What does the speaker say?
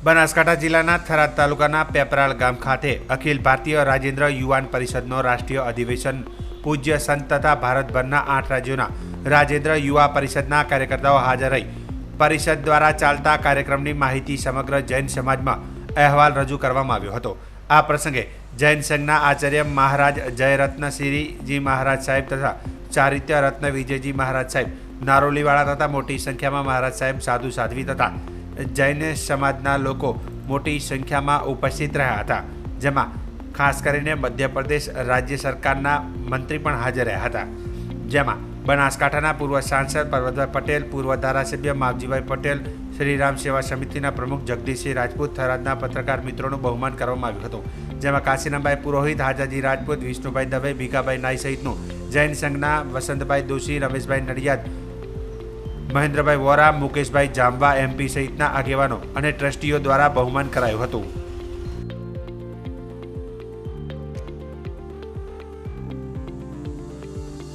બનાસકાંઠા જિલ્લાના થરાદ તાલુકાના પેપરાળ ગામ ખાતે અખિલ ભારતીય રાજેન્દ્ર યુવાન પરિષદનો રાષ્ટ્રીય અધિવેશન પૂજ્ય સંત તથા ભારતભરના 8 રાજ્યોના રાજેન્દ્ર યુવા પરિષદના કાર્યકર્તાઓ હાજર રહી પરિષદ દ્વારા ચાલતા કાર્યક્રમની માહિતી સમગ્ર જૈન સમાજમાં અહેવાલ રજૂ કરવામાં આવ્યો હતો। આ પ્રસંગે જૈન સંઘના આચાર્ય મહારાજ જયરત્નસિંહજી મહારાજ સાહેબ તથા ચારિત્ય રત્ન વિજયજી મહારાજ સાહેબ નારોલીવાળા તથા મોટી સંખ્યામાં મહારાજ સાહેબ સાધુ સાધ્વી તથા જૈન સમાજના લોકો મોટી સંખ્યામાં ઉપસ્થિત રહ્યા હતા, જેમાં ખાસ કરીને મધ્યપ્રદેશ રાજ્ય સરકારના મંત્રી પણ હાજર રહ્યા હતા, જેમાં બનાસકાંઠાના પૂર્વ સાંસદ પરબતભાઈ પટેલ, પૂર્વ ધારાસભ્ય માવજીભાઈ પટેલ, શ્રીરામ સેવા સમિતિના પ્રમુખ જગદીશસિંહ રાજપૂત, થરાદના પત્રકાર મિત્રોનું બહુમાન કરવામાં આવ્યું હતું, જેમાં કાશીનાભાઈ પુરોહિત, હાજાજી રાજપૂત, વિષ્ણુભાઈ દવે, ભીખાભાઈ નાઈ સહિતનું જૈન સંઘના વસંતભાઈ દોશી, રમેશભાઈ નડિયાદ, મહેન્દ્રભાઈ વોરા, મુકેશભાઈ જામવા, MP સહિતના આગેવાનો અને ટ્રસ્ટીઓ દ્વારા બહુમાન કરાયું હતું।